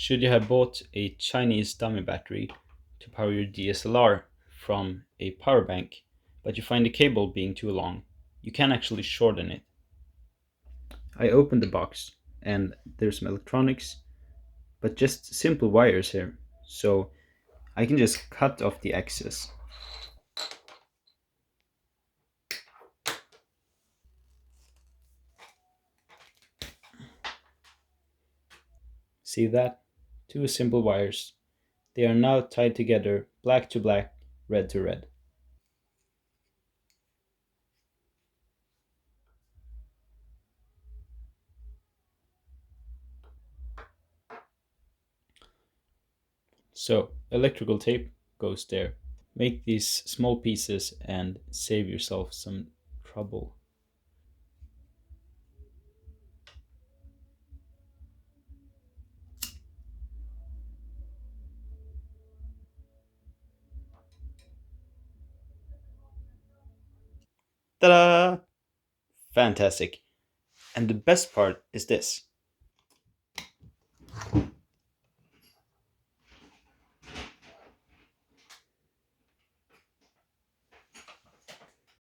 Should you have bought a Chinese dummy battery to power your DSLR from a power bank, but you find the cable being too long, you can actually shorten it. I opened the box and there's some electronics, but just simple wires here. So I can just cut off the excess. See that? Two simple wires. They are now tied together, black to black, red to red. So electrical tape goes there. Make these small pieces and save yourself some trouble. Ta-da! Fantastic. And the best part is this.